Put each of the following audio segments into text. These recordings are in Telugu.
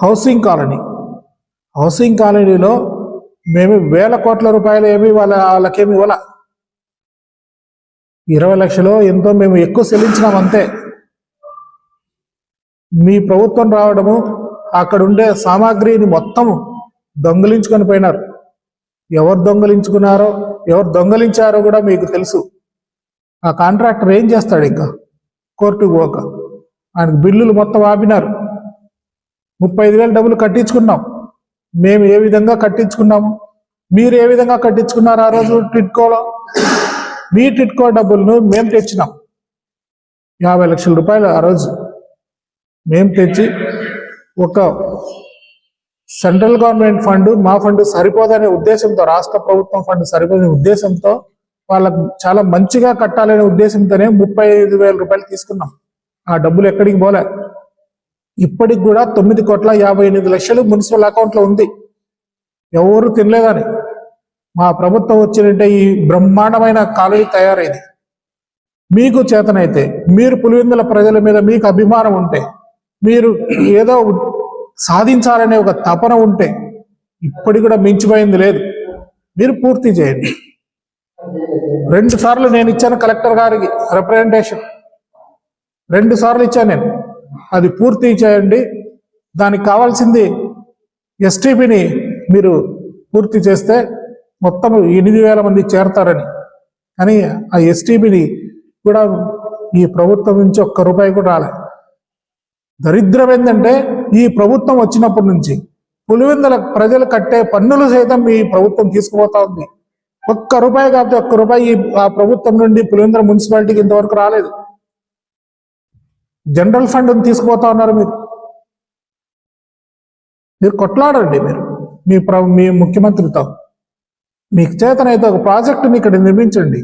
Housing colony. హౌసింగ్ కాలనీలో మేము వేల కోట్ల రూపాయలు ఏమి వాళ్ళకేమి ఇవ్వాల. 20 లక్షలు ఎంతో మేము ఎక్కువ చెల్లించినాం అంతే. మీ ప్రభుత్వం రావడము అక్కడ ఉండే సామాగ్రిని మొత్తం దొంగలించుకొని పోయినారు. ఎవరు దొంగలించుకున్నారో ఎవరు దొంగలించారో కూడా మీకు తెలుసు. ఆ కాంట్రాక్టర్ ఏం చేస్తాడు? ఇంకా కోర్టుకు పోక ఆయనకు బిల్లులు మొత్తం ఆపినారు. 35,000 డబ్బులు కట్టించుకున్నాం. మేము ఏ విధంగా కట్టించుకున్నాము, మీరు ఏ విధంగా కట్టించుకున్నారు? ఆ రోజు టిట్కోలో మీ టిట్కో డబ్బులను మేము తెచ్చినాం. 50 లక్షల రూపాయలు ఆ రోజు మేము తెచ్చి, ఒక సెంట్రల్ గవర్నమెంట్ ఫండ్ మా ఫండ్ సరిపోదనే ఉద్దేశంతో, రాష్ట్ర ప్రభుత్వం ఫండ్ సరిపోదనే ఉద్దేశంతో, వాళ్ళకు చాలా మంచిగా కట్టాలనే ఉద్దేశంతోనే 35,000 రూపాయలు తీసుకున్నాం. ఆ డబ్బులు ఎక్కడికి పోలే. ఇప్పటికి కూడా 9,58,00,000 మున్సిపల్ అకౌంట్లో ఉంది. ఎవరు తినలేదని. మా ప్రభుత్వం వచ్చినట్టే ఈ బ్రహ్మాండమైన కాలేజీ తయారైంది. మీకు చేతనైతే, మీరు పులివెందుల ప్రజల మీద మీకు అభిమానం ఉంటే, మీరు ఏదో సాధించాలనే ఒక తపన ఉంటే, ఇప్పటికి కూడా మించిపోయింది లేదు, మీరు పూర్తి చేయండి. 2 సార్లు నేను ఇచ్చాను కలెక్టర్ గారికి రిప్రజెంటేషన్. 2 సార్లు ఇచ్చాను నేను. అది పూర్తి చేయండి. దానికి కావాల్సింది ఎస్టీపీని మీరు పూర్తి చేస్తే మొత్తం 8,000 మంది చేరతారని. కానీ ఆ ఎస్టీపీని కూడా ఈ ప్రభుత్వం నుంచి ఒక్క రూపాయి కూడా రాలే. దరిద్రం ఏంటంటే, ఈ ప్రభుత్వం వచ్చినప్పటి నుంచి పులివెందుల ప్రజలు కట్టే పన్నులు సైతం ఈ ప్రభుత్వం తీసుకుపోతా ఉంది. ఒక్క రూపాయి కాకపోతే ఒక్క రూపాయి ఆ ప్రభుత్వం నుండి పులివెందుల మున్సిపాలిటీకి ఇంతవరకు రాలేదు. జనరల్ ఫండ్ తీసుకుపోతా ఉన్నారు. మీరు కొట్లాడండి. మీ ముఖ్యమంత్రితో మీకు చేతనైతే ఒక ప్రాజెక్టుని ఇక్కడ నిర్మించండి.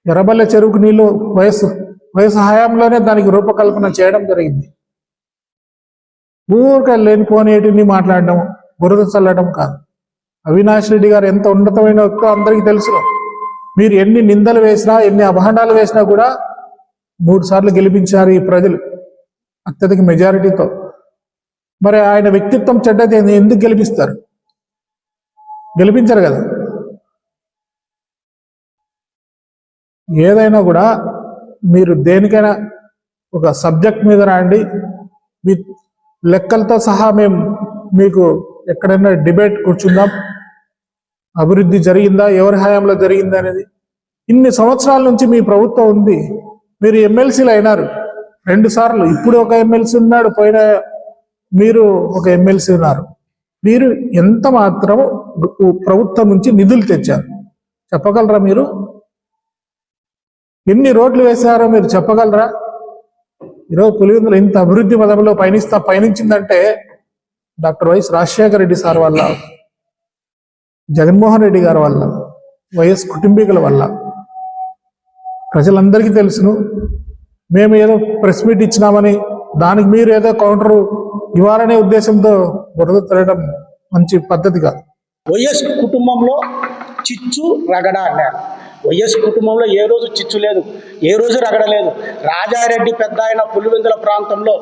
ఎర్రబల్లె చెరువుకు నీళ్లు వయసు హయాంలోనే దానికి రూపకల్పన చేయడం జరిగింది. ఊరికే లేనిపోనేటిని మాట్లాడడం, బురద చల్లడం కాదు. అవినాష్ రెడ్డి గారు ఎంత ఉన్నతమైన వ్యక్తో అందరికీ తెలుసు. మీరు ఎన్ని నిందలు వేసినా, ఎన్ని అభాండాలు వేసినా కూడా 3 సార్లు గెలిపించారు ఈ ప్రజలు అత్యధిక మెజారిటీతో. మరి ఆయన వ్యక్తిత్వం చెడ్డది ఎందుకు గెలిపిస్తారు? గెలిపించరు కదా. ఏదైనా కూడా మీరు దేనికైనా ఒక సబ్జెక్ట్ మీద రాండి, మీ లెక్కలతో సహా మేము మీకు ఎక్కడైనా డిబేట్ కూర్చుందాం. అభివృద్ధి జరిగిందా, ఎవరి హయాంలో జరిగిందా అనేది. ఇన్ని సంవత్సరాల నుంచి మీ ప్రభుత్వం ఉంది. మీరు ఎమ్మెల్సీలు అయినారు 2 సార్లు. ఇప్పుడు ఒక ఎమ్మెల్సీ ఉన్నాడు, పోయిన మీరు ఒక ఎమ్మెల్సీ ఉన్నారు. మీరు ఎంత మాత్రం ప్రభుత్వం నుంచి నిధులు తెచ్చారు చెప్పగలరా? మీరు ఎన్ని రోడ్లు వేశారో మీరు చెప్పగలరా? ఈరోజు పులివెందులు ఇంత అభివృద్ధి పదంలో పయనించిందంటే doctor YS Rajasekhara Reddy sir వల్ల, జగన్మోహన్ రెడ్డి గారి వల్ల, వైఎస్ కుటుంబీకుల వల్ల. ప్రజలందరికీ తెలుసును. మేము ఏదో ప్రెస్ మీట్ ఇచ్చినామని దానికి మీరు ఏదో కౌంటర్ ఇవ్వాలనే ఉద్దేశంతో బురద తిరగడం మంచి పద్ధతి కాదు. వైఎస్ కుటుంబంలో చిచ్చు రగడ అన్నారు. వైఎస్ కుటుంబంలో ఏ రోజు చిచ్చు లేదు, ఏ రోజు రగడలేదు. రాజారెడ్డి పెద్ద ఆయన పులివెందుల ప్రాంతంలో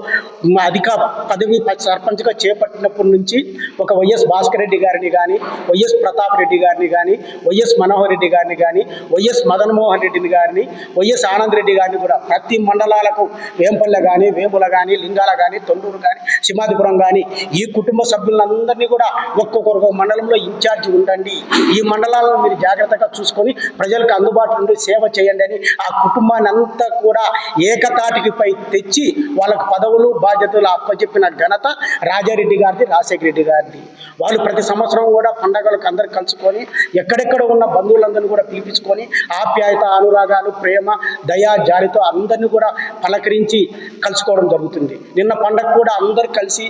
అధిక పదవి సర్పంచ్గా చేపట్టినప్పటి నుంచి ఒక వైఎస్ భాస్కర్ రెడ్డి గారిని కానీ, వైఎస్ ప్రతాప్ రెడ్డి గారిని కానీ, వైఎస్ మనోహర్ రెడ్డి గారిని కానీ, వైఎస్ మదన్మోహన్ రెడ్డిని గారిని, వైఎస్ ఆనంద్ రెడ్డి గారిని కూడా ప్రతి మండలాలకు వేంపల్లె కానీ, వేముల కానీ, లింగాల కానీ, తొండూరు కానీ, సింహాదిపురం కానీ ఈ కుటుంబ సభ్యులందరినీ కూడా ఒక్కొక్క మండలంలో ఇన్ఛార్జి ఉండండి, ఈ మండలాలను మీరు జాగ్రత్తగా చూసుకొని ప్రజలకు అందుబాటులో ఉండి సేవ చేయండి అని ఆ కుటుంబాన్ని అంతా కూడా ఏకతాటికి పై తెచ్చి వాళ్ళకు పదవులు బాధ్యతలు అప్పచెప్పిన ఘనత రాజారెడ్డి గారిది, రాజశేఖర రెడ్డి గారిది. వాళ్ళు ప్రతి సంవత్సరం కూడా పండగలకు అందరు కలుసుకొని ఎక్కడెక్కడ ఉన్న బంధువులందరినీ కూడా పిలిపించుకొని ఆప్యాయత, అనురాగాలు, ప్రేమ, దయా, జాలితో అందరినీ కూడా పలకరించి కలుసుకోవడం జరుగుతుంది. నిన్న పండగ కూడా అందరు కలిసి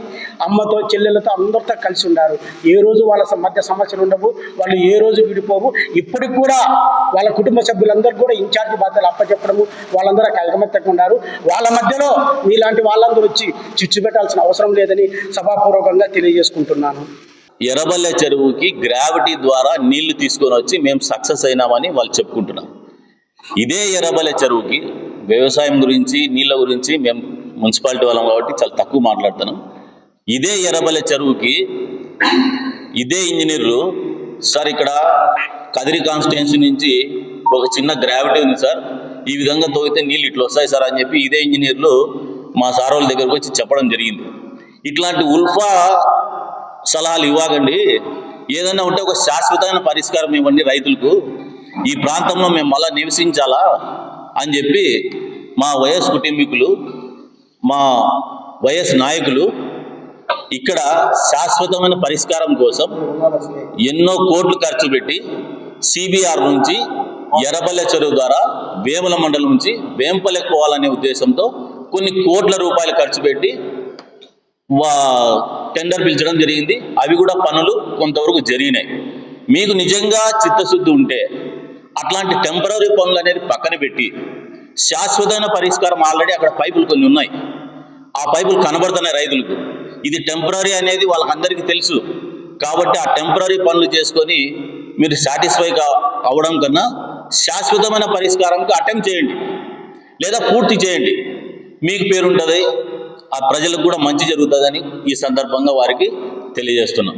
అమ్మతో, చెల్లెలతో అందరితో కలిసి ఉన్నారు. ఏ రోజు వాళ్ళ మధ్య సమస్యలు ఉండవు, వాళ్ళు ఏ రోజు విడిపోవు. ఇప్పటికి కూడా వాళ్ళ కుటుంబ సభ్యులందరూ కూడా ఇన్ఛార్జి బాధ్యతలు అప్పచెప్పడము, వాళ్ళందరూ ఐకమత్యంగా ఉన్నారు. వాళ్ళ మధ్యలో మీలాంటి వాళ్ళందరూ వచ్చి చిచ్చు పెట్టాల్సిన అవసరం లేదని సభాపూర్వకంగా తెలియజేసుకుంటున్నాను. ఎర్రబల్లె చెరువుకి గ్రావిటీ ద్వారా నీళ్లు తీసుకొని వచ్చి మేము సక్సెస్ అయినామని వాళ్ళు చెప్పుకుంటున్నాం. ఇదే ఎర్రబల్లె చెరువుకి వ్యవసాయం గురించి, నీళ్ళ గురించి మేము మున్సిపాలిటీ వాళ్ళం కాబట్టి చాలా తక్కువ మాట్లాడుతాను. ఇదే ఎర్రబెల్లి చెరువుకి ఇదే ఇంజనీర్లు సార్ ఇక్కడ కదిరి కాన్స్టిట్యున్సీ నుంచి ఒక చిన్న గ్రావిటీ ఉంది సార్, ఈ విధంగా తోగితే నీళ్ళు ఇట్లా వస్తాయి సార్ అని చెప్పి ఇదే ఇంజనీర్లు మా సార్ వాళ్ళ దగ్గరకు వచ్చి చెప్పడం జరిగింది. ఇట్లాంటి ఉల్ఫా సలహాలు ఇవ్వకండి, ఏదైనా ఉంటే ఒక శాశ్వతమైన పరిష్కారం ఇవ్వండి రైతులకు, ఈ ప్రాంతంలో మేము మళ్ళీ నివసించాలా అని చెప్పి మా వైఎస్ కుటుంబీకులు, మా వైఎస్ నాయకులు ఇక్కడ శాశ్వతమైన పరిష్కారం కోసం ఎన్నో కోట్లు ఖర్చు పెట్టి సిబిఆర్ నుంచి ఎర్రబెల్లి చెరువు ద్వారా వేముల మండలం నుంచి వేంపల్లెకి పోవాలనే ఉద్దేశంతో కొన్ని కోట్ల రూపాయలు ఖర్చు పెట్టి టెండర్ పిలిచడం జరిగింది. అవి కూడా పనులు కొంతవరకు జరిగినాయి. మీకు నిజంగా చిత్తశుద్ధి ఉంటే అట్లాంటి టెంపరీ పనులు అనేది పక్కన పెట్టి శాశ్వతమైన పరిష్కారం ఆల్రెడీ అక్కడ పైపులు కొన్ని ఉన్నాయి, ఆ పైపులు కనబడుతున్నాయి రైతులకు. ఇది టెంపరీ అనేది వాళ్ళకందరికీ తెలుసు కాబట్టి ఆ టెంపరీ పనులు చేసుకొని మీరు సాటిస్ఫై అవ్వడం కన్నా శాశ్వతమైన పరిష్కారంకి అటెంప్ట్ చేయండి లేదా పూర్తి చేయండి. మీకు పేరుంటుంది, ఆ ప్రజలకు కూడా మంచి జరుగుతుందని ఈ సందర్భంగా వారికి తెలియజేస్తున్నాం.